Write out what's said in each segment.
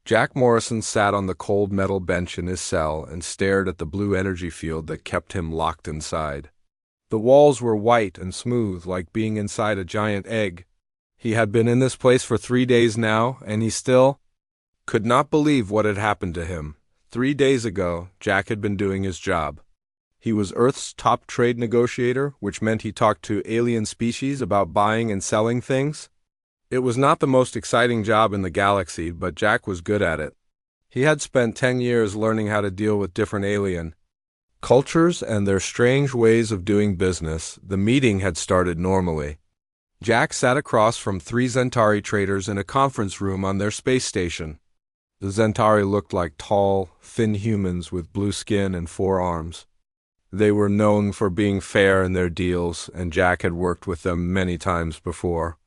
Jack Morrison sat on the cold metal bench in his cell and stared at the blue energy field that kept him locked inside. The walls were white and smooth, like being inside a giant egg. He had been in this place for 3 days now, and he still could not believe what had happened to him. 3 days ago, Jack had been doing his job. He was Earth's top trade negotiator, which meant he talked to alien species about buying and selling things. It was not the most exciting job in the galaxy, but Jack was good at it. He had spent 10 years learning how to deal with different alien cultures and their strange ways of doing business. The meeting had started normally. Jack sat across from 3 Zentari traders in a conference room on their space station. The Zentari looked like tall, thin humans with blue skin and 4 arms. They were known for being fair in their deals, and Jack had worked with them many times before.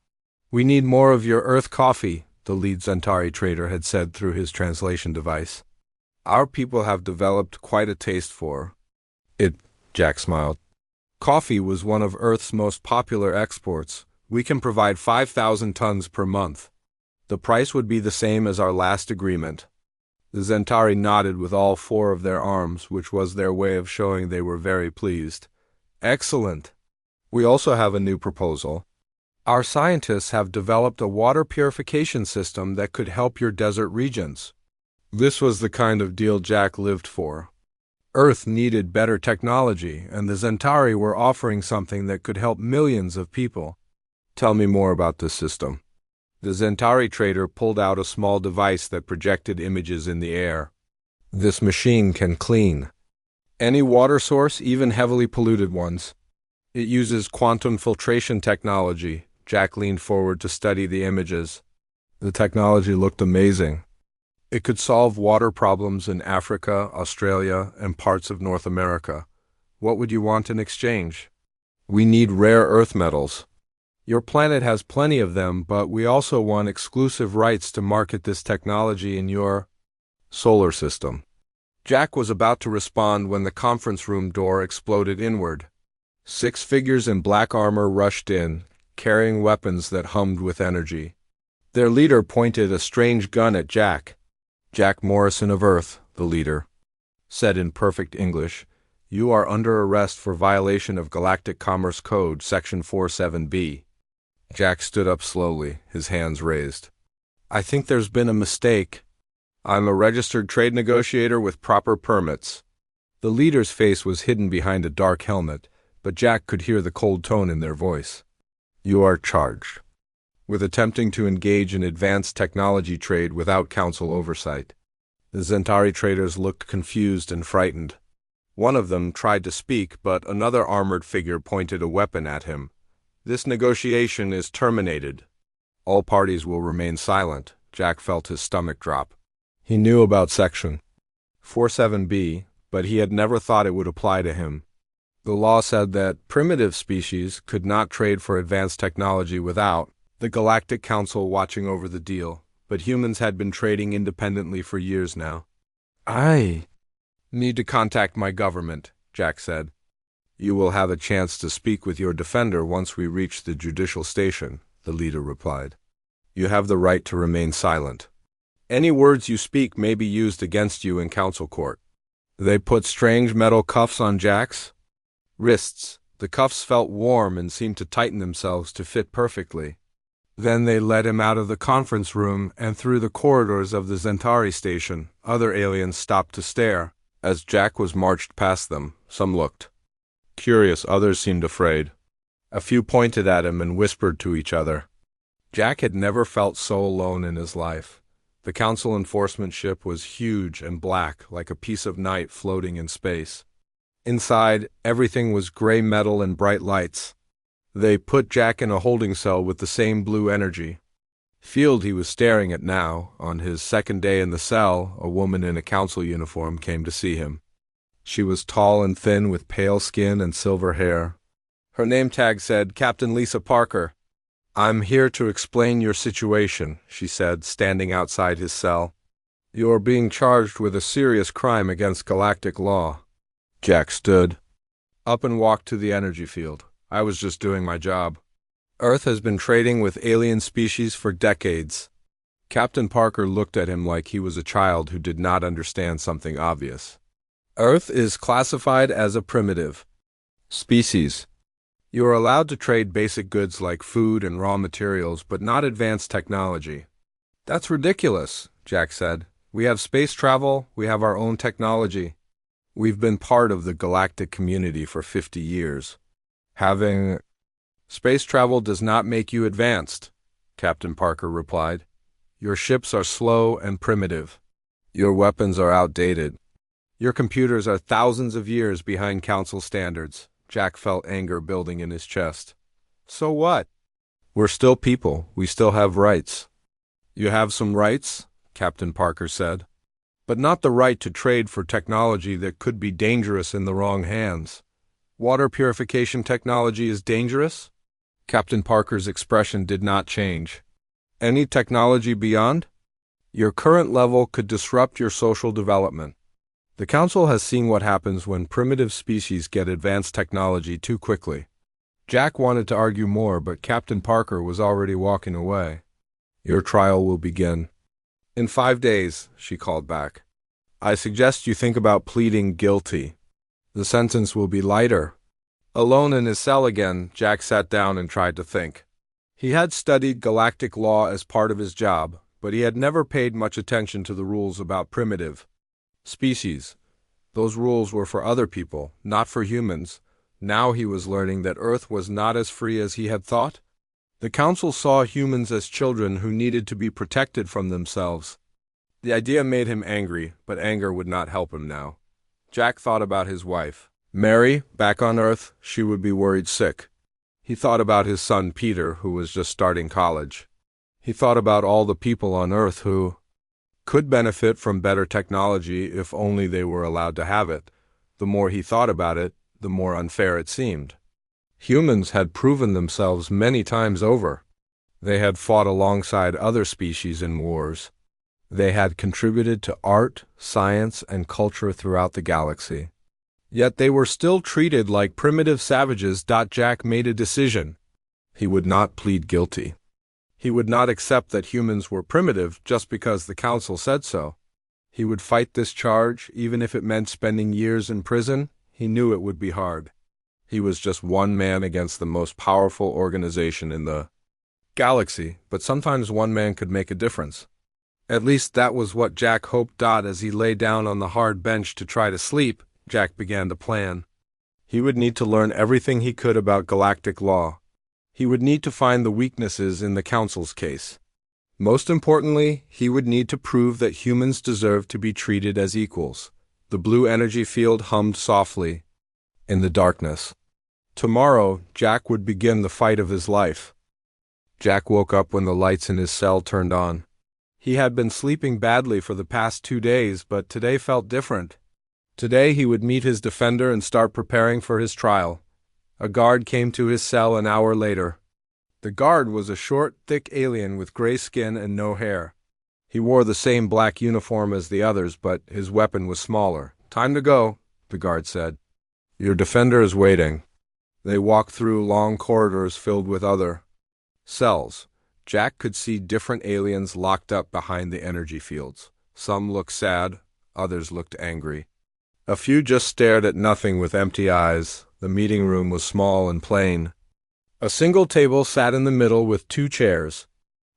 "We need more of your Earth coffee," the lead Zentari trader had said through his translation device. "Our people have developed quite a taste for it," Jack smiled. "Coffee was one of Earth's most popular exports. We can provide 5,000 tons per month. The price would be the same as our last agreement." The Zentari nodded with all 4 of their arms, which was their way of showing they were very pleased. "Excellent. We also have a new proposal. Our scientists have developed a water purification system that could help your desert regions." This was the kind of deal Jack lived for. Earth needed better technology, and the Zentari were offering something that could help millions of people. "Tell me more about this system." The Zentari trader pulled out a small device that projected images in the air. "This machine can clean any water source, even heavily polluted ones. It uses quantum filtration technology." Jack leaned forward to study the images. The technology looked amazing. It could solve water problems in Africa, Australia, and parts of North America. "What would you want in exchange?" "We need rare earth metals. Your planet has plenty of them, but we also want exclusive rights to market this technology in your solar system." Jack was about to respond when the conference room door exploded inward. 6 figures in black armor rushed in, carrying weapons that hummed with energy. Their leader pointed a strange gun at Jack. "Jack Morrison of Earth," the leader said in perfect English, "you are under arrest for violation of Galactic Commerce Code, Section 47B. Jack stood up slowly, his hands raised. "I think there's been a mistake. I'm a registered trade negotiator with proper permits." The leader's face was hidden behind a dark helmet, but Jack could hear the cold tone in their voice. "You are charged with attempting to engage in advanced technology trade without council oversight." The Zentari traders looked confused and frightened. One of them tried to speak, but another armored figure pointed a weapon at him. "This negotiation is terminated. All parties will remain silent." Jack felt his stomach drop. He knew about Section 47B, but he had never thought it would apply to him. The law said that primitive species could not trade for advanced technology without the Galactic Council watching over the deal, but humans had been trading independently for years now. "I need to contact my government," Jack said. "You will have a chance to speak with your defender once we reach the judicial station," the leader replied. "You have the right to remain silent. Any words you speak may be used against you in council court." They put strange metal cuffs on Jack's wrists. The cuffs felt warm and seemed to tighten themselves to fit perfectly. Then they led him out of the conference room and through the corridors of the Zentari station. Other aliens stopped to stare. As Jack was marched past them, some looked curious, others seemed afraid. A few pointed at him and whispered to each other. Jack had never felt so alone in his life. The council enforcement ship was huge and black, like a piece of night floating in space. Inside, everything was gray metal and bright lights. They put Jack in a holding cell with the same blue energy field he was staring at now. On his second day in the cell, a woman in a council uniform came to see him. She was tall and thin with pale skin and silver hair. Her name tag said, "Captain Lisa Parker." "I'm here to explain your situation," she said, standing outside his cell. "You're being charged with a serious crime against galactic law." Jack stood up and walked to the energy field. "I was just doing my job. Earth has been trading with alien species for decades. Captain Parker looked at him like he was a child who did not understand something obvious. Earth is classified as a primitive species. You are allowed to trade basic goods like food and raw materials, but not advanced technology. That's ridiculous, Jack said. We have space travel, we have our own technology. We've been part of the galactic community for 50 years. Having space travel does not make you advanced, Captain Parker replied. Your ships are slow and primitive. Your weapons are outdated. Your computers are thousands of years behind Council standards. Jack felt anger building in his chest. So what? We're still people. We still have rights. You have some rights, Captain Parker said, but not the right to trade for technology that could be dangerous in the wrong hands. Water purification technology is dangerous? Captain Parker's expression did not change. Any technology beyond? Your current level could disrupt your social development. The Council has seen what happens when primitive species get advanced technology too quickly. Jack wanted to argue more, but Captain Parker was already walking away. Your trial will begin in 5 days, she called back. I suggest you think about pleading guilty. The sentence will be lighter. Alone in his cell again, Jack sat down and tried to think. He had studied galactic law as part of his job, but he had never paid much attention to the rules about primitive species. Those rules were for other people, not for humans. Now he was learning that Earth was not as free as he had thought. The Council saw humans as children who needed to be protected from themselves. The idea made him angry, but anger would not help him now. Jack thought about his wife. Mary, back on Earth, she would be worried sick. He thought about his son Peter, who was just starting college. He thought about all the people on Earth who could benefit from better technology if only they were allowed to have it. The more he thought about it, the more unfair it seemed. Humans had proven themselves many times over. They had fought alongside other species in wars. They had contributed to art, science, and culture throughout the galaxy. Yet they were still treated like primitive savages. Jack made a decision. He would not plead guilty. He would not accept that humans were primitive just because the Council said so. He would fight this charge, even if it meant spending years in prison. He knew it would be hard. He was just one man against the most powerful organization in the galaxy, but sometimes one man could make a difference. At least that was what Jack hoped. As he lay down on the hard bench to try to sleep, Jack began to plan. He would need to learn everything he could about galactic law. He would need to find the weaknesses in the Council's case. Most importantly, he would need to prove that humans deserve to be treated as equals. The blue energy field hummed softly in the darkness. Tomorrow, Jack would begin the fight of his life. Jack woke up when the lights in his cell turned on. He had been sleeping badly for the past 2 days, but today felt different. Today he would meet his defender and start preparing for his trial. A guard came to his cell an hour later. The guard was a short, thick alien with gray skin and no hair. He wore the same black uniform as the others, but his weapon was smaller. Time to go, the guard said. Your defender is waiting. They walked through long corridors filled with other cells. Jack could see different aliens locked up behind the energy fields. Some looked sad, others looked angry. A few just stared at nothing with empty eyes. The meeting room was small and plain. A single table sat in the middle with 2 chairs.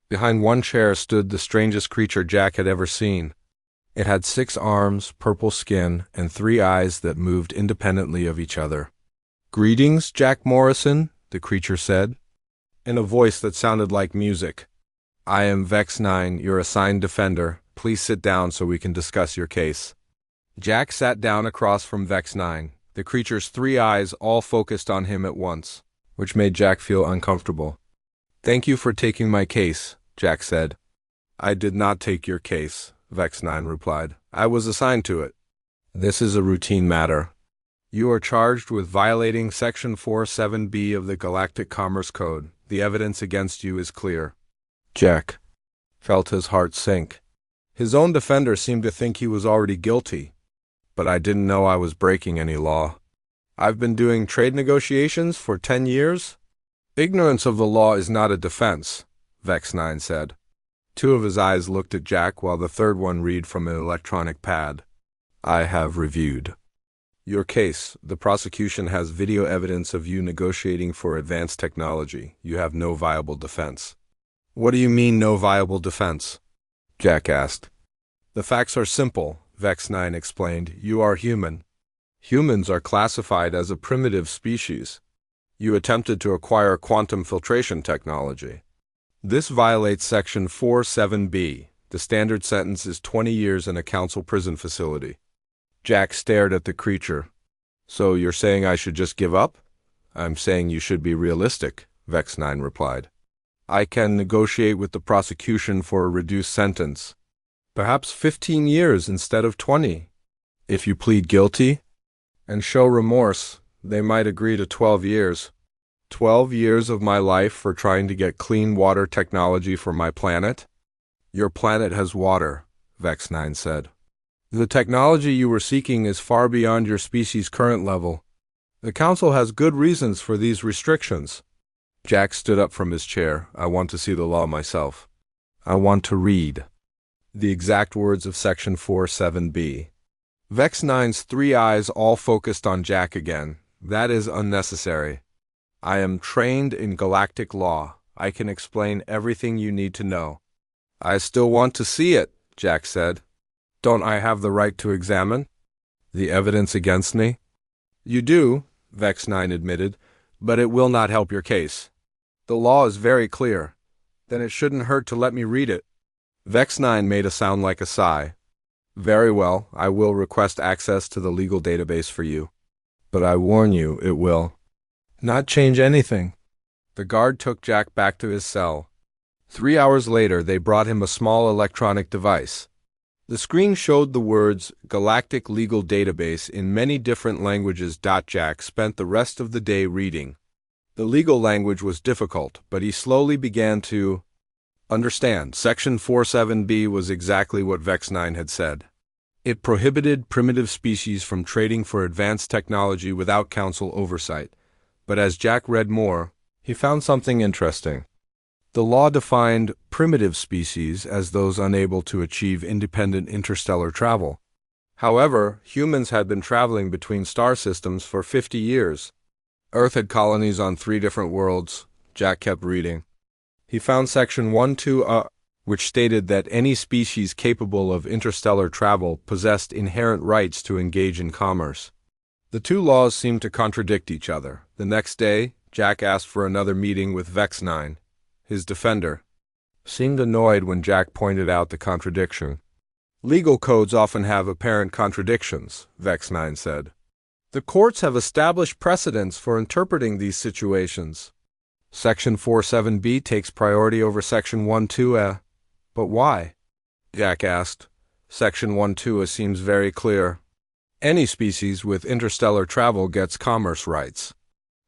Behind one chair stood the strangest creature Jack had ever seen. It had 6 arms, purple skin, and 3 eyes that moved independently of each other. Greetings, Jack Morrison, the creature said, in a voice that sounded like music. I am Vex 9, your assigned defender. Please sit down so we can discuss your case. Jack sat down across from Vex 9. The creature's 3 eyes all focused on him at once, which made Jack feel uncomfortable. Thank you for taking my case, Jack said. I did not take your case, Vex 9 replied. I was assigned to it. This is a routine matter. You are charged with violating Section 47B of the Galactic Commerce Code. The evidence against you is clear. Jack felt his heart sink. His own defender seemed to think he was already guilty, but I didn't know I was breaking any law. I've been doing trade negotiations for 10 years. Ignorance of the law is not a defense, Vex 9 said. Two of his eyes looked at Jack while the third one read from an electronic pad. I have reviewed your case. The prosecution has video evidence of you negotiating for advanced technology. You have no viable defense. What do you mean, no viable defense? Jack asked. The facts are simple, Vex-9 explained. You are human. Humans are classified as a primitive species. You attempted to acquire quantum filtration technology. This violates Section 47B. The standard sentence is 20 years in a council prison facility. Jack stared at the creature. So you're saying I should just give up? I'm saying you should be realistic, Vex-9 replied. I can negotiate with the prosecution for a reduced sentence. Perhaps 15 years instead of 20. If you plead guilty and show remorse, they might agree to 12 years. 12 years of my life for trying to get clean water technology for my planet? Your planet has water, Vex-9 said. The technology you were seeking is far beyond your species' current level. The Council has good reasons for these restrictions. Jack stood up from his chair. I want to see the law myself. I want to read the exact words of Section 47B. Vex-9's three eyes all focused on Jack again. That is unnecessary. I am trained in galactic law. I can explain everything you need to know. I still want to see it, Jack said. Don't I have the right to examine the evidence against me? You do, Vex-9 admitted, but it will not help your case. The law is very clear. Then it shouldn't hurt to let me read it. Vex-9 made a sound like a sigh. Very well, I will request access to the legal database for you. But I warn you, it will not change anything. The guard took Jack back to his cell. 3 hours later, they brought him a small electronic device. The screen showed the words Galactic Legal Database in many different languages. Jack spent the rest of the day reading. The legal language was difficult, but he slowly began to understand. Section 47B was exactly what Vex-9 had said. It prohibited primitive species from trading for advanced technology without council oversight. But as Jack read more, he found something interesting. The law defined primitive species as those unable to achieve independent interstellar travel. However, humans had been traveling between star systems for 50 years. Earth had colonies on 3 different worlds. Jack kept reading. He found Section 1.2, which stated that any species capable of interstellar travel possessed inherent rights to engage in commerce. The two laws seemed to contradict each other. The next day, Jack asked for another meeting with Vex-9. His defender seemed annoyed when Jack pointed out the contradiction. Legal codes often have apparent contradictions, Vex-9 said. The courts have established precedents for interpreting these situations. Section 47B takes priority over Section 1.2. But why? Jack asked. Section 1.2 seems very clear. Any species with interstellar travel gets commerce rights.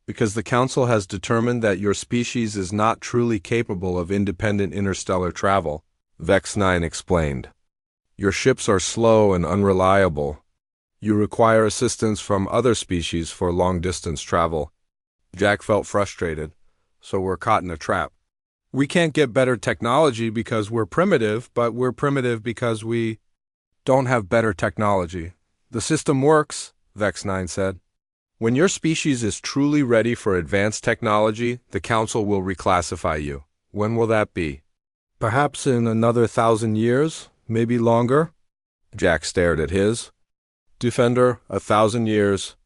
Because the Council has determined that your species is not truly capable of independent interstellar travel, Vex-9 explained. Your ships are slow and unreliable. You require assistance from other species for long-distance travel. Jack felt frustrated. So we're caught in a trap. We can't get better technology because we're primitive, but we're primitive because we don't have better technology. The system works, Vex-9 said. When your species is truly ready for advanced technology, the Council will reclassify you. When will that be? Perhaps in another 1,000 years, maybe longer? Jack stared at his defender. 1,000 years.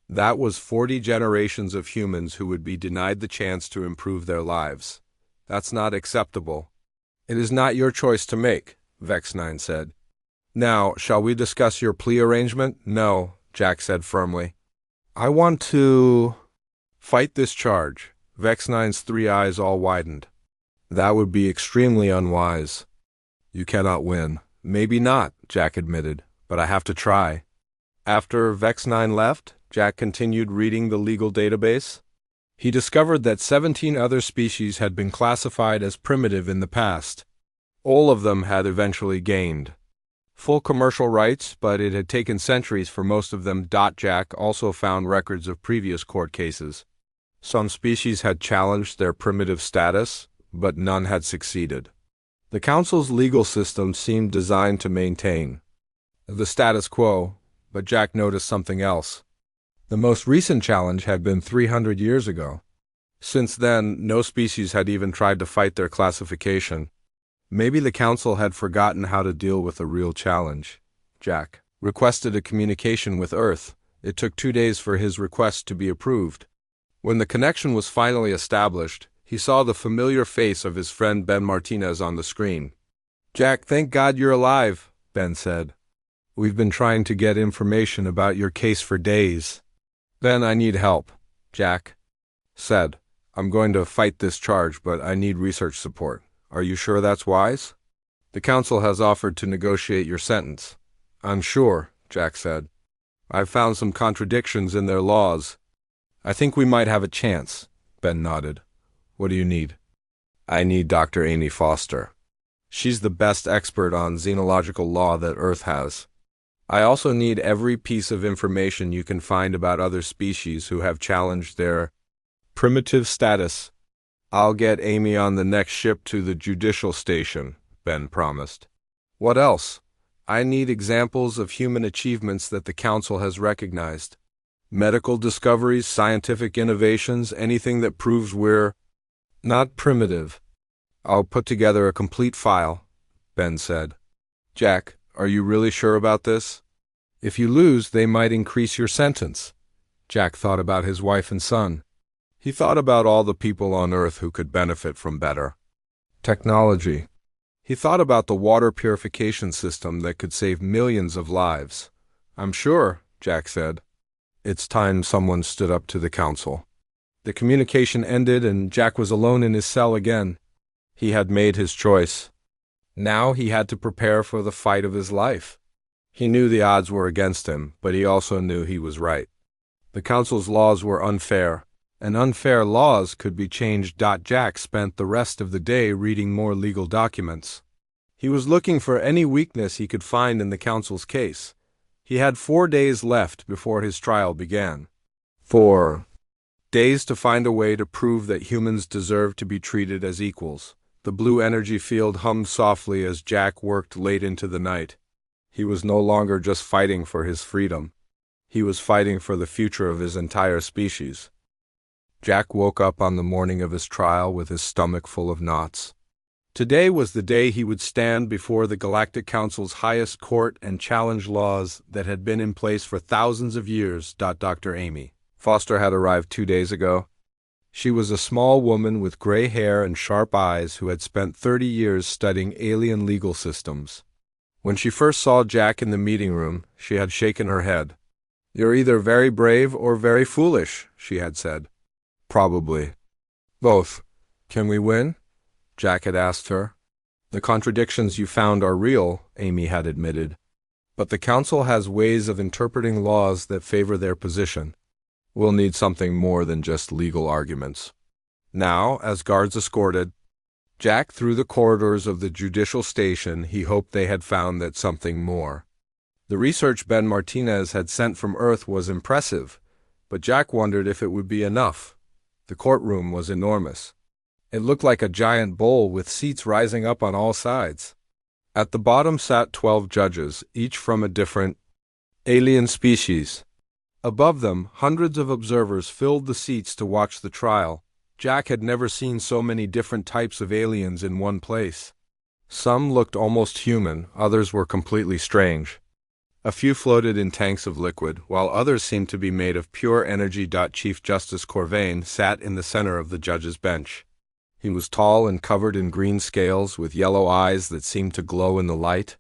That was 40 generations of humans who would be denied the chance to improve their lives. That's not acceptable. It is not your choice to make, Vex-9 said. Now, shall we discuss your plea arrangement? No, Jack said firmly. I want to fight this charge. Vex-9's 3 eyes all widened. That would be extremely unwise. You cannot win. Maybe not, Jack admitted, but I have to try. After Vex-9 left, Jack continued reading the legal database. He discovered that 17 other species had been classified as primitive in the past. All of them had eventually gained full commercial rights, but it had taken centuries for most of them. Jack also found records of previous court cases. Some species had challenged their primitive status, but none had succeeded. The Council's legal system seemed designed to maintain the status quo, but Jack noticed something else. The most recent challenge had been 300 years ago. Since then, no species had even tried to fight their classification. Maybe the Council had forgotten how to deal with a real challenge. Jack requested a communication with Earth. It took 2 days for his request to be approved. When the connection was finally established, he saw the familiar face of his friend Ben Martinez on the screen. "Jack, thank God you're alive," Ben said. "We've been trying to get information about your case for days." "Ben, I need help," Jack said. "I'm going to fight this charge, but I need research support. Are you sure that's wise? The Council has offered to negotiate your sentence." "I'm sure," Jack said. "I've found some contradictions in their laws." "I think we might have a chance," Ben nodded. "What do you need?" "I need Dr. Amy Foster. She's the best expert on xenological law that Earth has. I also need every piece of information you can find about other species who have challenged their primitive status." "I'll get Amy on the next ship to the judicial station," Ben promised. "What else?" "I need examples of human achievements that the Council has recognized. Medical discoveries, scientific innovations, anything that proves we're not primitive." "I'll put together a complete file," Ben said. "Jack, are you really sure about this? If you lose, they might increase your sentence." Jack thought about his wife and son. He thought about all the people on Earth who could benefit from better technology. He thought about the water purification system that could save millions of lives. "I'm sure," Jack said. It's time someone stood up to the Council. The communication ended and Jack was alone in his cell again. He had made his choice. Now he had to prepare for the fight of his life. He knew the odds were against him, but he also knew he was right. The Council's laws were unfair, and unfair laws could be changed. Jack spent the rest of the day reading more legal documents. He was looking for any weakness he could find in the Council's case. He had 4 days left before his trial began. 4 days to find a way to prove that humans deserve to be treated as equals. The blue energy field hummed softly as Jack worked late into the night. He was no longer just fighting for his freedom. He was fighting for the future of his entire species. Jack woke up on the morning of his trial with his stomach full of knots. Today was the day he would stand before the Galactic Council's highest court and challenge laws that had been in place for thousands of years. Dr. Amy Foster had arrived 2 days ago. She was a small woman with gray hair and sharp eyes who had spent 30 years studying alien legal systems. When she first saw Jack in the meeting room, she had shaken her head. "You're either very brave or very foolish," she had said. "Probably both. Can we win?" Jack had asked her. "The contradictions you found are real," Amy had admitted. "But the Council has ways of interpreting laws that favor their position. We'll need something more than just legal arguments." Now, as guards escorted Jack through the corridors of the judicial station, he hoped they had found that something more. The research Ben Martinez had sent from Earth was impressive, but Jack wondered if it would be enough. The courtroom was enormous. It looked like a giant bowl with seats rising up on all sides. At the bottom sat 12 judges, each from a different alien species. Above them, hundreds of observers filled the seats to watch the trial. Jack had never seen so many different types of aliens in one place. Some looked almost human, others were completely strange. A few floated in tanks of liquid, while others seemed to be made of pure energy. Chief Justice Corvain sat in the center of the judges' bench. He was tall and covered in green scales, with yellow eyes that seemed to glow in the light.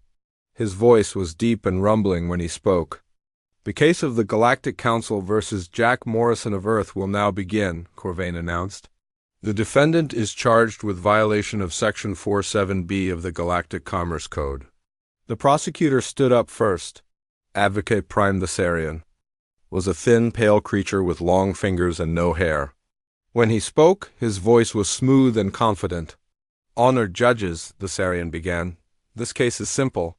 His voice was deep and rumbling when he spoke. "The case of the Galactic Council versus Jack Morrison of Earth will now begin," Corvain announced. "The defendant is charged with violation of Section 47B of the Galactic Commerce Code." The prosecutor stood up first. Advocate Prime the Sarian was a thin, pale creature with long fingers and no hair. When he spoke, his voice was smooth and confident. "Honored judges," the Sarian began, "this case is simple.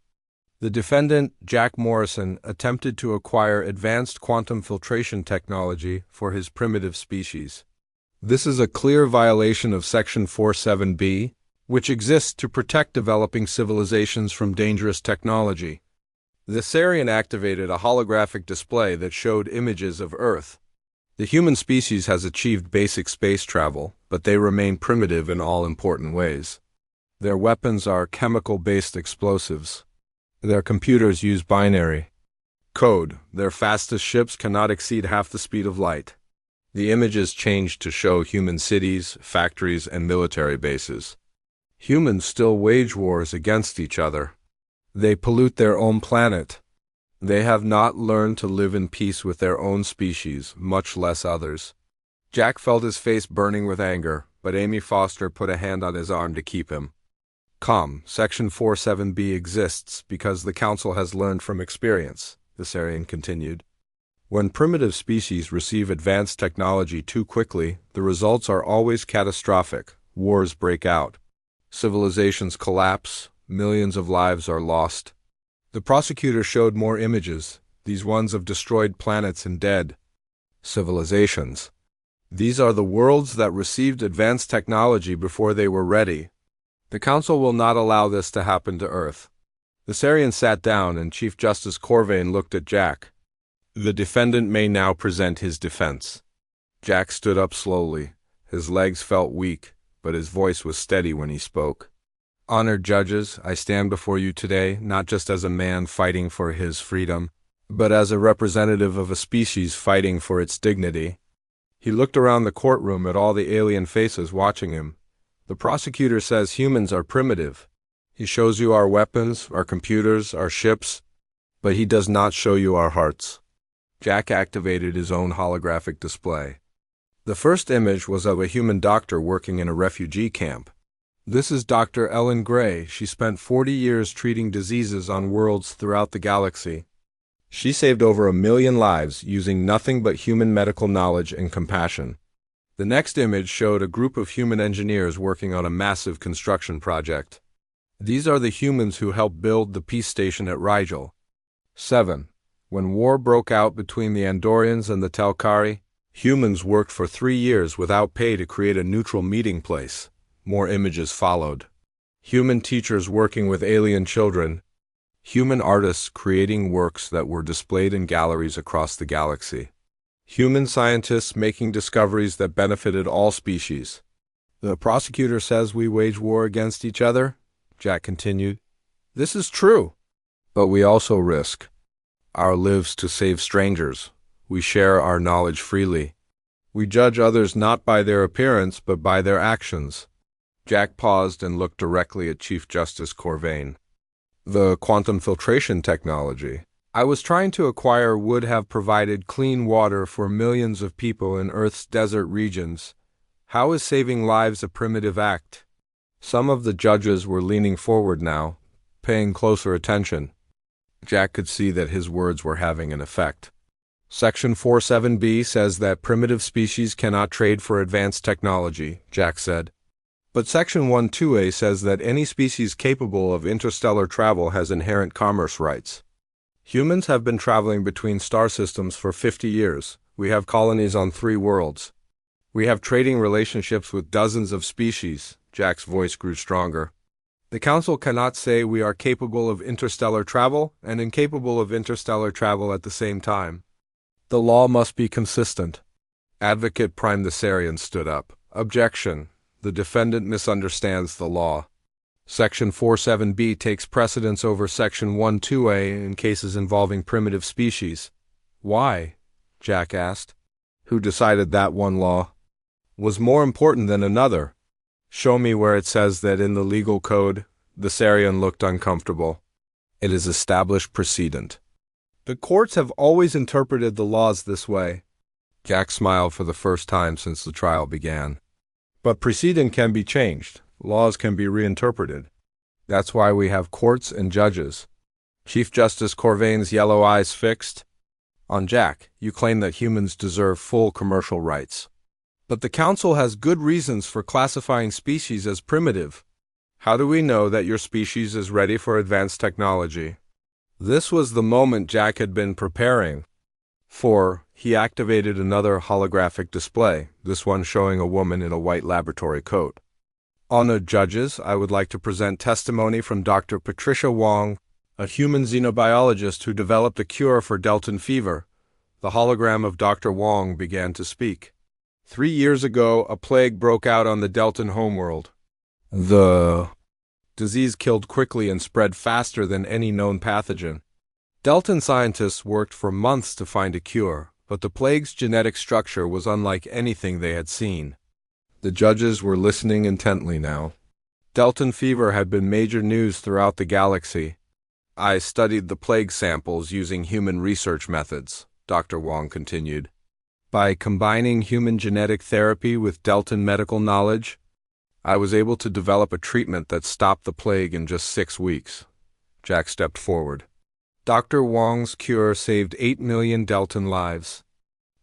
The defendant, Jack Morrison, attempted to acquire advanced quantum filtration technology for his primitive species. This is a clear violation of Section 47B. which exists to protect developing civilizations from dangerous technology. The Sarian activated a holographic display that showed images of Earth. The human species has achieved basic space travel, but they remain primitive in all important ways. Their weapons are chemical-based explosives. Their computers use binary code. Their fastest ships cannot exceed half the speed of light. The images changed to show human cities, factories, and military bases. Humans still wage wars against each other. They pollute their own planet. They have not learned to live in peace with their own species, much less others. Jack felt his face burning with anger, but Amy Foster put a hand on his arm to keep him calm. Section 47B exists because the Council has learned from experience, the Sarian continued. When primitive species receive advanced technology too quickly, the results are always catastrophic. Wars break out. Civilizations collapse. Millions of lives are lost. The prosecutor showed more images, these ones of destroyed planets and dead civilizations. These are the worlds that received advanced technology before they were ready. The Council will not allow this to happen to Earth. The Sarian sat down and Chief Justice Corvain looked at Jack. The defendant may now present his defense. Jack stood up slowly. His legs felt weak, but his voice was steady when he spoke. Honored judges, I stand before you today not just as a man fighting for his freedom, but as a representative of a species fighting for its dignity. He looked around the courtroom at all the alien faces watching him. The prosecutor says humans are primitive. He shows you our weapons, our computers, our ships, but he does not show you our hearts. Jack activated his own holographic display. The first image was of a human doctor working in a refugee camp. This is Dr. Ellen Gray. She spent 40 years treating diseases on worlds throughout the galaxy. She saved over 1 million lives using nothing but human medical knowledge and compassion. The next image showed a group of human engineers working on a massive construction project. These are the humans who helped build the peace station at Rigel. 7. When war broke out between the Andorians and the Telkari, humans worked for 3 years without pay to create a neutral meeting place. More images followed. Human teachers working with alien children. Human artists creating works that were displayed in galleries across the galaxy. Human scientists making discoveries that benefited all species. The prosecutor says we wage war against each other, Jack continued. This is true. But we also risk our lives to save strangers. We share our knowledge freely. We judge others not by their appearance, but by their actions. Jack paused and looked directly at Chief Justice Corvain. The quantum filtration technology I was trying to acquire would have provided clean water for millions of people in Earth's desert regions. How is saving lives a primitive act? Some of the judges were leaning forward now, paying closer attention. Jack could see that his words were having an effect. Section 47B says that primitive species cannot trade for advanced technology, Jack said. But Section 12A says that any species capable of interstellar travel has inherent commerce rights. Humans have been traveling between star systems for 50 years. We have colonies on 3 worlds. We have trading relationships with dozens of species. Jack's voice grew stronger. The Council cannot say we are capable of interstellar travel and incapable of interstellar travel at the same time. The law must be consistent. Advocate Prime the Sarian stood up. Objection. The defendant misunderstands the law. Section 47B takes precedence over Section 12A in cases involving primitive species. Why? Jack asked. Who decided that one law was more important than another? Show me where it says that in the legal code. The Sarian looked uncomfortable. It is established precedent. The courts have always interpreted the laws this way. Jack smiled for the first time since the trial began. But precedent can be changed. Laws can be reinterpreted. That's why we have courts and judges. Chief Justice Corvain's yellow eyes fixed on Jack. You claim that humans deserve full commercial rights. But the Council has good reasons for classifying species as primitive. How do we know that your species is ready for advanced technology? This was the moment Jack had been preparing for. He activated another holographic display, this one showing a woman in a white laboratory coat. Honored judges, I would like to present testimony from Dr. Patricia Wong, a human xenobiologist who developed a cure for Delton fever. The hologram of Dr. Wong began to speak. 3 years ago, a plague broke out on the Delton homeworld. The disease killed quickly and spread faster than any known pathogen. Delton scientists worked for months to find a cure, but the plague's genetic structure was unlike anything they had seen. The judges were listening intently now. Delton fever had been major news throughout the galaxy. I studied the plague samples using human research methods, Dr. Wong continued. By combining human genetic therapy with Delton medical knowledge, I was able to develop a treatment that stopped the plague in just 6 weeks. Jack stepped forward. Dr. Wong's cure saved 8 million Delton lives.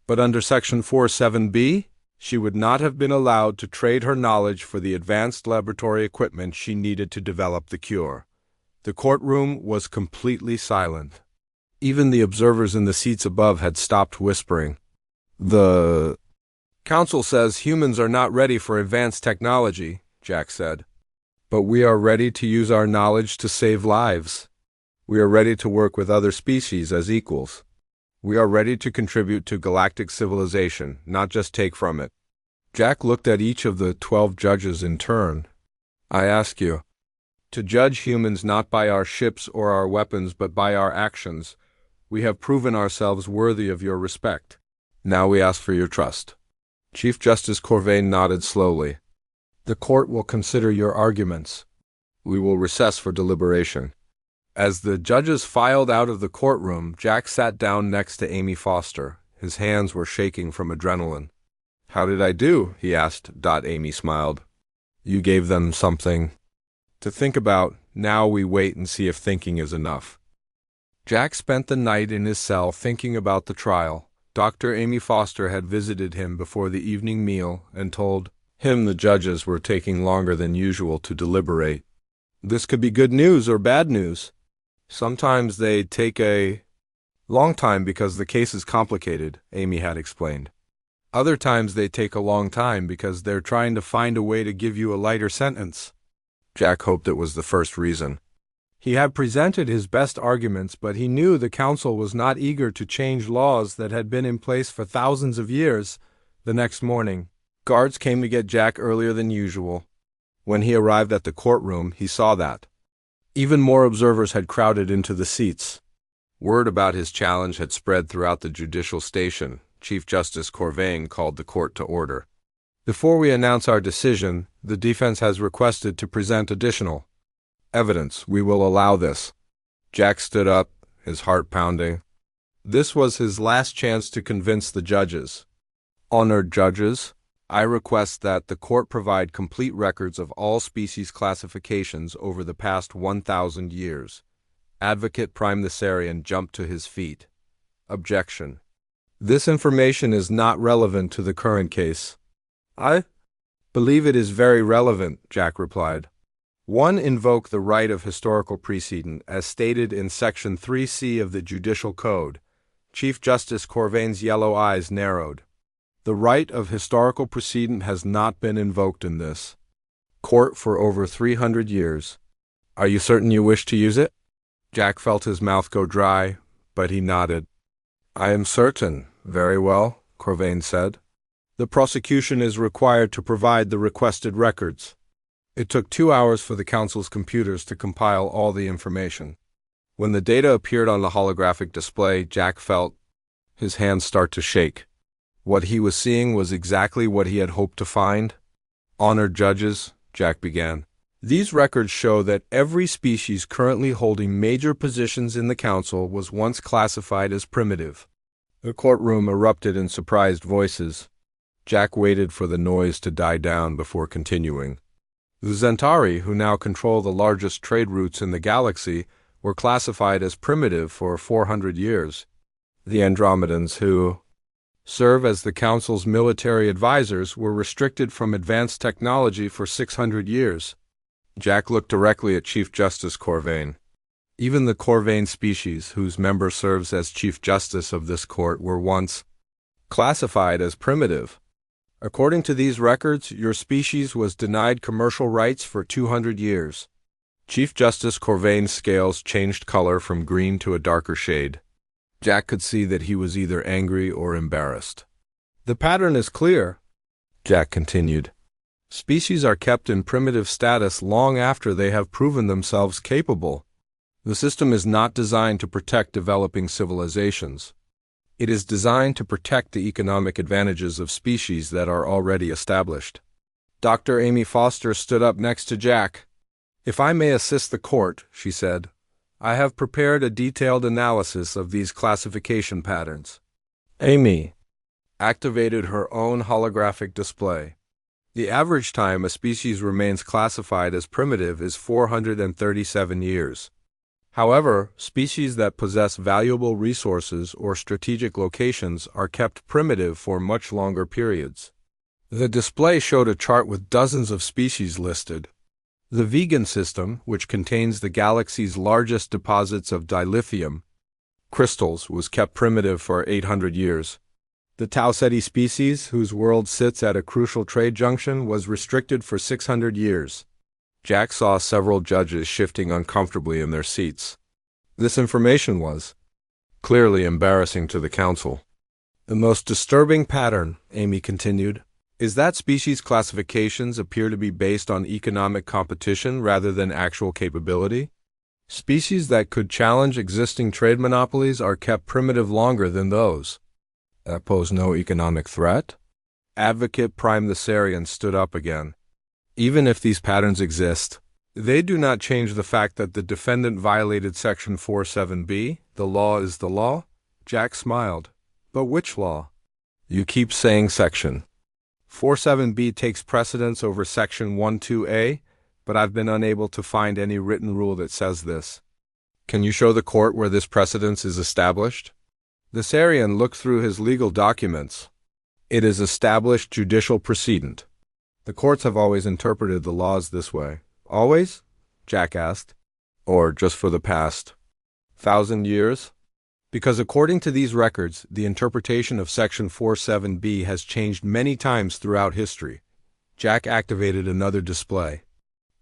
But under Section 47B, she would not have been allowed to trade her knowledge for the advanced laboratory equipment she needed to develop the cure. The courtroom was completely silent. Even the observers in the seats above had stopped whispering. The council says humans are not ready for advanced technology, Jack said. But we are ready to use our knowledge to save lives. We are ready to work with other species as equals. We are ready to contribute to galactic civilization, not just take from it. Jack looked at each of the 12 judges in turn. I ask you, to judge humans not by our ships or our weapons but by our actions, we have proven ourselves worthy of your respect. Now we ask for your trust. Chief Justice Corvain nodded slowly. The court will consider your arguments. We will recess for deliberation. As the judges filed out of the courtroom, Jack sat down next to Amy Foster. His hands were shaking from adrenaline. How did I do? He asked. Amy smiled. You gave them something to think about. Now we wait and see if thinking is enough. Jack spent the night in his cell thinking about the trial. Dr. Amy Foster had visited him before the evening meal and told him the judges were taking longer than usual to deliberate. This could be good news or bad news. Sometimes they take a long time because the case is complicated, Amy had explained. Other times they take a long time because they're trying to find a way to give you a lighter sentence. Jack hoped it was the first reason. He had presented his best arguments, but he knew the council was not eager to change laws that had been in place for thousands of years. The next morning, guards came to get Jack earlier than usual. When he arrived at the courtroom, he saw that even more observers had crowded into the seats. Word about his challenge had spread throughout the judicial station. Chief Justice Corvain called the court to order. Before we announce our decision, the defense has requested to present additional evidence. We will allow this. Jack stood up, his heart pounding. This was his last chance to convince the judges. Honored judges, I request that the court provide complete records of all species classifications over the past 1,000 years. Advocate Prime Thessarian jumped to his feet. Objection. This information is not relevant to the current case. I believe it is very relevant, Jack replied. 1. Invoke the right of historical precedent as stated in Section 3C of the Judicial Code. Chief Justice Corvain's yellow eyes narrowed. The right of historical precedent has not been invoked in this court for over 300 years. Are you certain you wish to use it? Jack felt his mouth go dry, but he nodded. I am certain. Very well, Corvain said. The prosecution is required to provide the requested records. It took 2 hours for the council's computers to compile all the information. When the data appeared on the holographic display, Jack felt his hands start to shake. What he was seeing was exactly what he had hoped to find. Honored judges, Jack began. These records show that every species currently holding major positions in the council was once classified as primitive. The courtroom erupted in surprised voices. Jack waited for the noise to die down before continuing. The Zentari, who now control the largest trade routes in the galaxy, were classified as primitive for 400 years. The Andromedans, who serve as the Council's military advisors, were restricted from advanced technology for 600 years. Jack looked directly at Chief Justice Corvain. Even the Corvain species, whose member serves as Chief Justice of this court, were once classified as primitive. According to these records, your species was denied commercial rights for 200 years. Chief Justice Corvain's scales changed color from green to a darker shade. Jack could see that he was either angry or embarrassed. The pattern is clear, Jack continued. Species are kept in primitive status long after they have proven themselves capable. The system is not designed to protect developing civilizations. It is designed to protect the economic advantages of species that are already established. Dr. Amy Foster stood up next to Jack. If I may assist the court, she said, I have prepared a detailed analysis of these classification patterns. Amy activated her own holographic display. The average time a species remains classified as primitive is 437 years. However, species that possess valuable resources or strategic locations are kept primitive for much longer periods. The display showed a chart with dozens of species listed. The vegan system, which contains the galaxy's largest deposits of dilithium crystals, was kept primitive for 800 years. The Tau Ceti species, whose world sits at a crucial trade junction, was restricted for 600 years. Jack saw several judges shifting uncomfortably in their seats. This information was clearly embarrassing to the council. The most disturbing pattern, Amy continued, is that species classifications appear to be based on economic competition rather than actual capability. Species that could challenge existing trade monopolies are kept primitive longer than those that pose no economic threat. Advocate Prime the Sarian stood up again. Even if these patterns exist, they do not change the fact that the defendant violated Section 47B. The law is the law. Jack smiled. But which law? You keep saying Section 47B takes precedence over Section 12A, but I've been unable to find any written rule that says this. Can you show the court where this precedence is established? The Sarian looked through his legal documents. It is established judicial precedent. The courts have always interpreted the laws this way. Always? Jack asked. Or just for the past 1,000 years? Because according to these records, the interpretation of Section 47B has changed many times throughout history. Jack activated another display.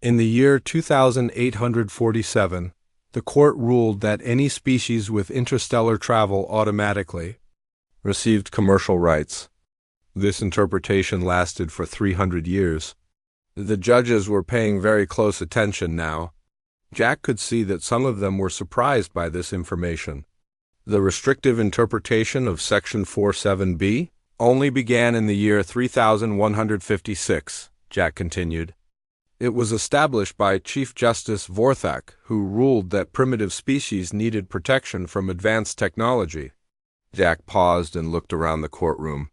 In the year 2847, the court ruled that any species with interstellar travel automatically received commercial rights. This interpretation lasted for 300 years. The judges were paying very close attention now. Jack could see that some of them were surprised by this information. The restrictive interpretation of Section 47B only began in the year 3156, Jack continued. It was established by Chief Justice Vorthak, who ruled that primitive species needed protection from advanced technology. Jack paused and looked around the courtroom.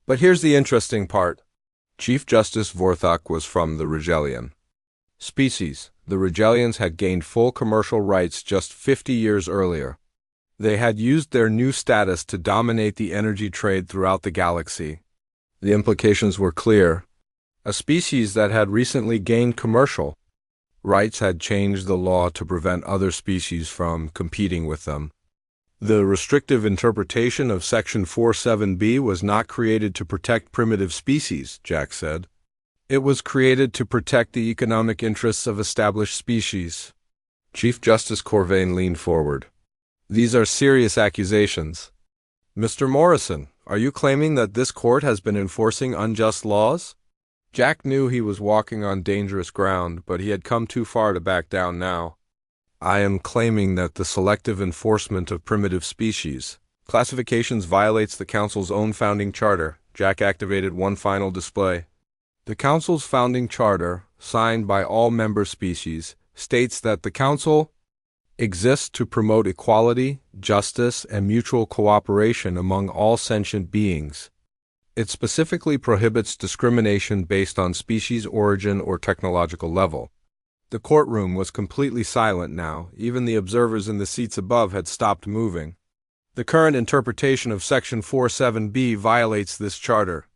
But here's the interesting part. Chief Justice Vorthak was from the Rigelian species. The Rigelians had gained full commercial rights just 50 years earlier. They had used their new status to dominate the energy trade throughout the galaxy. The implications were clear. A species that had recently gained commercial rights had changed the law to prevent other species from competing with them. The restrictive interpretation of Section 47B was not created to protect primitive species, Jack said. It was created to protect the economic interests of established species. Chief Justice Corvain leaned forward. These are serious accusations. Mr. Morrison, are you claiming that this court has been enforcing unjust laws? Jack knew he was walking on dangerous ground, but he had come too far to back down now. I am claiming that the selective enforcement of primitive species classifications violates the Council's own founding charter. Jack activated one final display. The Council's founding charter, signed by all member species, states that the Council exists to promote equality, justice, and mutual cooperation among all sentient beings. It specifically prohibits discrimination based on species origin or technological level. The courtroom was completely silent now. Even the observers in the seats above had stopped moving. The current interpretation of Section 47B violates this charter,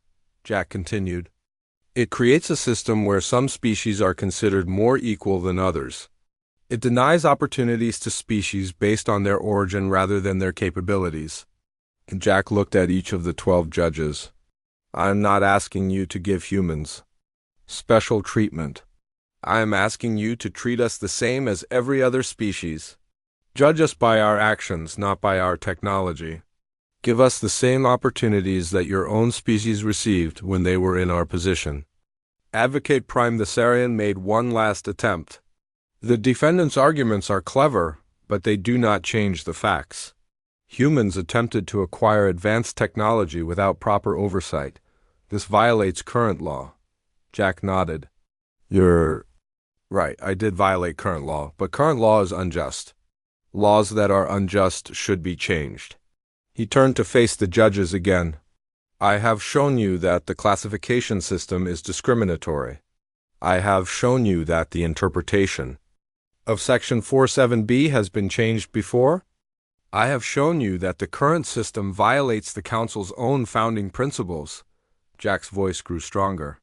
Jack continued. It creates a system where some species are considered more equal than others. It denies opportunities to species based on their origin rather than their capabilities. Jack looked at each of the 12 judges. I'm not asking you to give humans special treatment. I am asking you to treat us the same as every other species. Judge us by our actions, not by our technology. Give us the same opportunities that your own species received when they were in our position. Advocate Prime Thessarian made one last attempt. The defendant's arguments are clever, but they do not change the facts. Humans attempted to acquire advanced technology without proper oversight. This violates current law. Jack nodded. You're right, I did violate current law, but current law is unjust. Laws that are unjust should be changed. He turned to face the judges again. I have shown you that the classification system is discriminatory. I have shown you that the interpretation of Section 47B has been changed before. I have shown you that the current system violates the Council's own founding principles. Jack's voice grew stronger.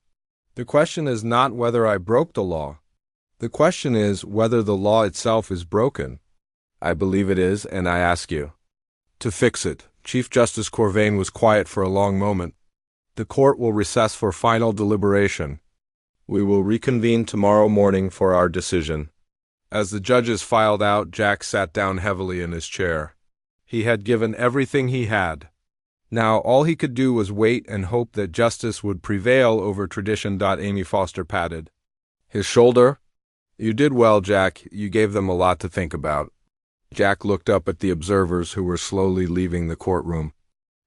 The question is not whether I broke the law. The question is whether the law itself is broken. I believe it is, and I ask you to fix it. Chief Justice Corvain was quiet for a long moment. The court will recess for final deliberation. We will reconvene tomorrow morning for our decision. As the judges filed out, Jack sat down heavily in his chair. He had given everything he had. Now all he could do was wait and hope that justice would prevail over tradition. Amy Foster patted his shoulder. You did well, Jack. You gave them a lot to think about. Jack looked up at the observers who were slowly leaving the courtroom.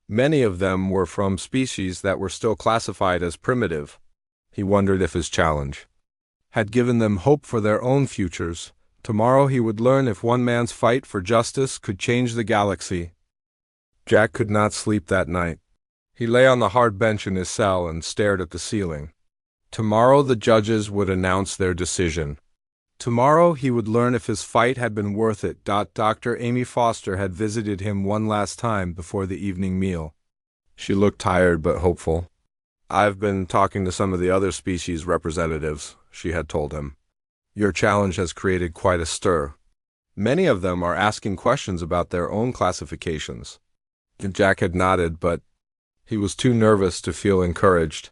Many of them were from species that were still classified as primitive. He wondered if his challenge had given them hope for their own futures. Tomorrow he would learn if one man's fight for justice could change the galaxy. Jack could not sleep that night. He lay on the hard bench in his cell and stared at the ceiling. Tomorrow the judges would announce their decision. Tomorrow he would learn if his fight had been worth it. Dr. Amy Foster had visited him one last time before the evening meal. She looked tired but hopeful. I've been talking to some of the other species representatives, she had told him. Your challenge has created quite a stir. Many of them are asking questions about their own classifications. Jack had nodded, but he was too nervous to feel encouraged.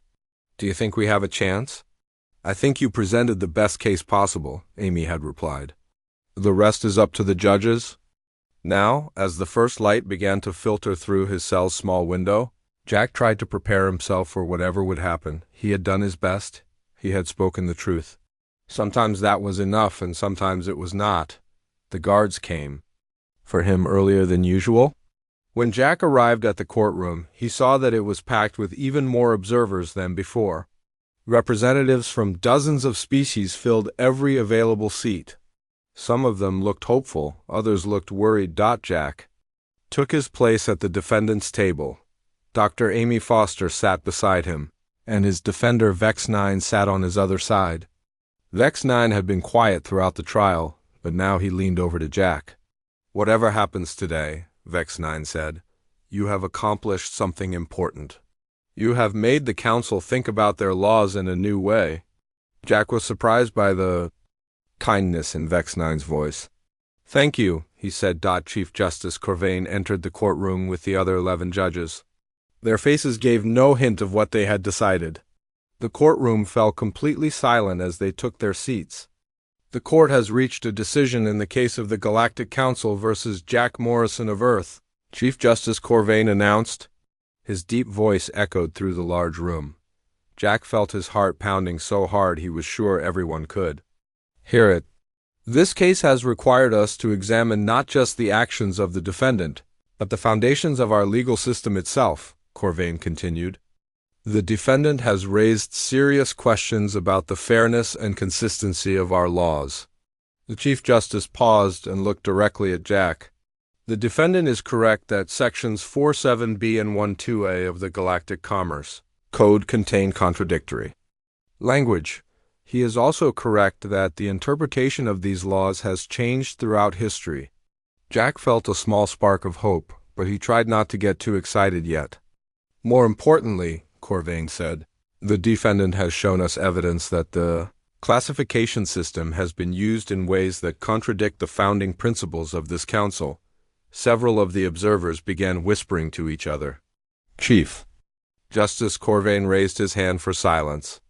Do you think we have a chance? I think you presented the best case possible, Amy had replied. The rest is up to the judges. Now, as the first light began to filter through his cell's small window, Jack tried to prepare himself for whatever would happen. He had done his best. He had spoken the truth. Sometimes that was enough, and sometimes it was not. The guards came for him earlier than usual. When Jack arrived at the courtroom, he saw that it was packed with even more observers than before. Representatives from dozens of species filled every available seat. Some of them looked hopeful, others looked worried. Jack took his place at the defendant's table. Dr. Amy Foster sat beside him, and his defender Vex 9 sat on his other side. Vex 9 had been quiet throughout the trial, but now he leaned over to Jack. Whatever happens today, Vex 9 said, you have accomplished something important. You have made the council think about their laws in a new way. Jack was surprised by the kindness in Vex 9's voice. Thank you, he said. Chief Justice Corvain entered the courtroom with the other 11 judges. Their faces gave no hint of what they had decided. The courtroom fell completely silent as they took their seats. The court has reached a decision in the case of the Galactic Council versus Jack Morrison of Earth, Chief Justice Corvain announced. His deep voice echoed through the large room. Jack felt his heart pounding so hard he was sure everyone could hear it. This case has required us to examine not just the actions of the defendant, but the foundations of our legal system itself, Corvain continued. The defendant has raised serious questions about the fairness and consistency of our laws. The Chief Justice paused and looked directly at Jack. The defendant is correct that Sections 47B and 12A of the Galactic Commerce Code contain contradictory language. He is also correct that the interpretation of these laws has changed throughout history. Jack felt a small spark of hope, but he tried not to get too excited yet. More importantly, Corvain said, the defendant has shown us evidence that the classification system has been used in ways that contradict the founding principles of this council. Several of the observers began whispering to each other. Chief Justice Corvain raised his hand for silence.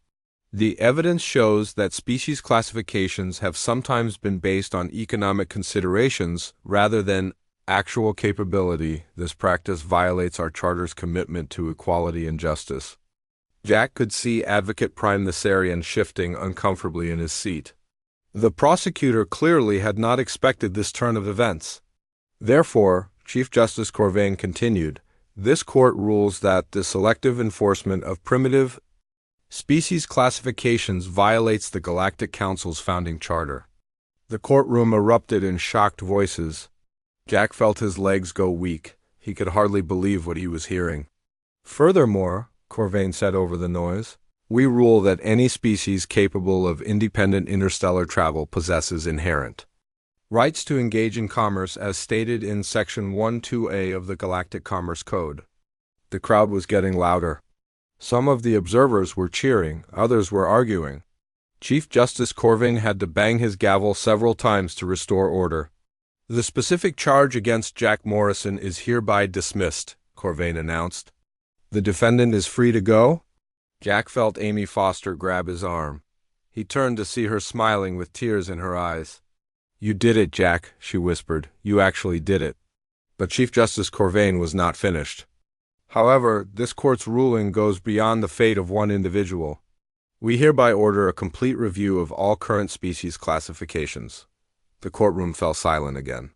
The evidence shows that species classifications have sometimes been based on economic considerations rather than actual capability. This practice violates our charter's commitment to equality and justice. Jack could see Advocate Prime Thessarian shifting uncomfortably in his seat. The prosecutor clearly had not expected this turn of events. Therefore, Chief Justice Corvain continued, this court rules that the selective enforcement of primitive species classifications violates the Galactic Council's founding charter. The courtroom erupted in shocked voices. Jack felt his legs go weak. He could hardly believe what he was hearing. Furthermore, Corvain said over the noise, we rule that any species capable of independent interstellar travel possesses inherent rights to engage in commerce as stated in Section 12A of the Galactic Commerce Code. The crowd was getting louder. Some of the observers were cheering, others were arguing. Chief Justice Corvain had to bang his gavel several times to restore order. The specific charge against Jack Morrison is hereby dismissed, Corvain announced. The defendant is free to go? Jack felt Amy Foster grab his arm. He turned to see her smiling with tears in her eyes. You did it, Jack, she whispered. You actually did it. But Chief Justice Corvain was not finished. However, this court's ruling goes beyond the fate of one individual. We hereby order a complete review of all current species classifications. The courtroom fell silent again.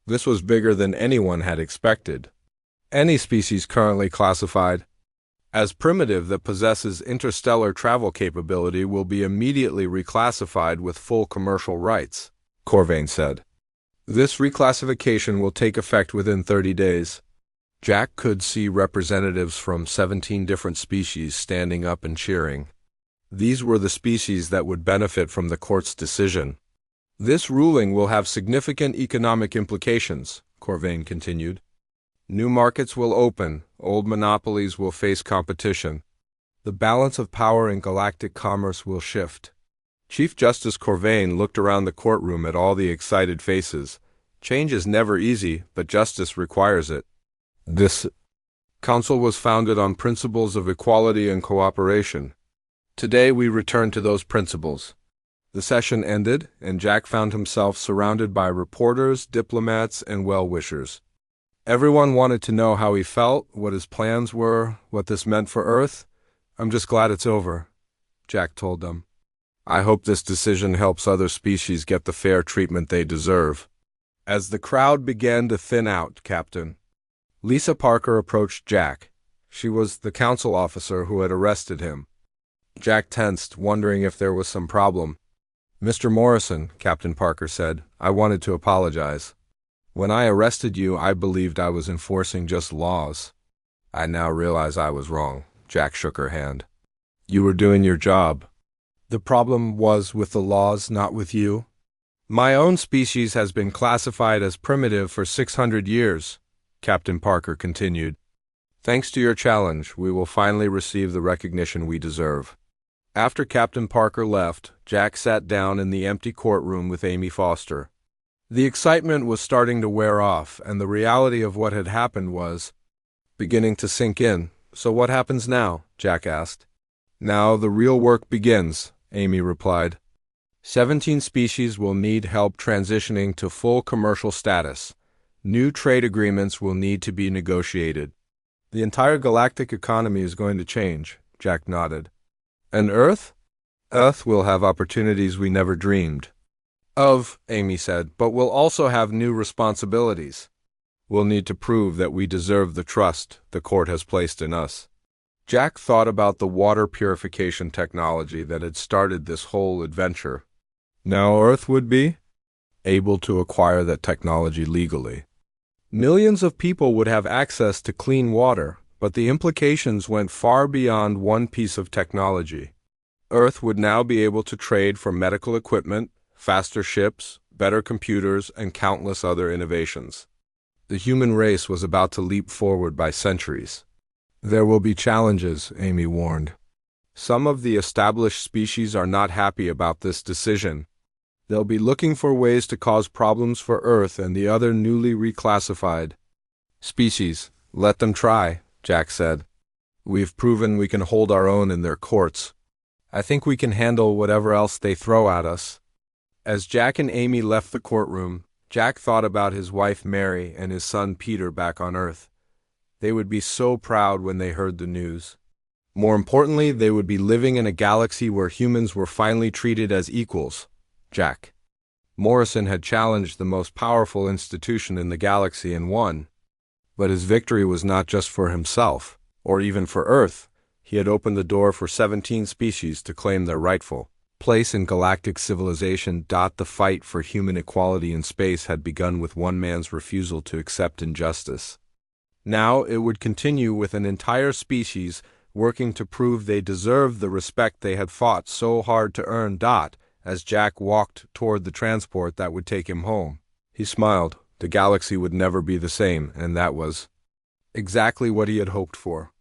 This was bigger than anyone had expected. Any species currently classified as primitive that possesses interstellar travel capability will be immediately reclassified with full commercial rights, Corvain said. This reclassification will take effect within 30 days. Jack could see representatives from 17 different species standing up and cheering. These were the species that would benefit from the court's decision. This ruling will have significant economic implications, Corvain continued. New markets will open, old monopolies will face competition. The balance of power in galactic commerce will shift. Chief Justice Corvain looked around the courtroom at all the excited faces. Change is never easy, but justice requires it. This council was founded on principles of equality and cooperation. Today we return to those principles. The session ended, and Jack found himself surrounded by reporters, diplomats, and well-wishers. Everyone wanted to know how he felt, what his plans were, what this meant for Earth. I'm just glad it's over, Jack told them. I hope this decision helps other species get the fair treatment they deserve. As the crowd began to thin out, Captain, Lisa Parker approached Jack. She was the council officer who had arrested him. Jack tensed, wondering if there was some problem. Mr. Morrison, Captain Parker said, I wanted to apologize. When I arrested you, I believed I was enforcing just laws. I now realize I was wrong. Jack shook her hand. You were doing your job. The problem was with the laws, not with you. My own species has been classified as primitive for 600 years, Captain Parker continued. Thanks to your challenge, we will finally receive the recognition we deserve. After Captain Parker left, Jack sat down in the empty courtroom with Amy Foster. The excitement was starting to wear off, and the reality of what had happened was beginning to sink in. So what happens now? Jack asked. Now the real work begins, Amy replied. 17 species will need help transitioning to full commercial status. New trade agreements will need to be negotiated. The entire galactic economy is going to change, Jack nodded. And Earth? Earth will have opportunities we never dreamed of, Amy said, but we'll also have new responsibilities. We'll need to prove that we deserve the trust the court has placed in us. Jack thought about the water purification technology that had started this whole adventure. Now Earth would be able to acquire that technology legally. Millions of people would have access to clean water, but the implications went far beyond one piece of technology. Earth would now be able to trade for medical equipment, faster ships, better computers, and countless other innovations. The human race was about to leap forward by centuries. There will be challenges, Amy warned. Some of the established species are not happy about this decision. They'll be looking for ways to cause problems for Earth and the other newly reclassified species. Let them try, Jack said. We've proven we can hold our own in their courts. I think we can handle whatever else they throw at us." As Jack and Amy left the courtroom, Jack thought about his wife Mary and his son Peter back on Earth. They would be so proud when they heard the news. More importantly, they would be living in a galaxy where humans were finally treated as equals. Jack. Morrison had challenged the most powerful institution in the galaxy and won. But his victory was not just for himself, or even for Earth. He had opened the door for 17 species to claim their rightful place in galactic civilization. The fight for human equality in space had begun with one man's refusal to accept injustice. Now it would continue with an entire species working to prove they deserved the respect they had fought so hard to earn. As Jack walked toward the transport that would take him home, he smiled. The galaxy would never be the same, and that was exactly what he had hoped for.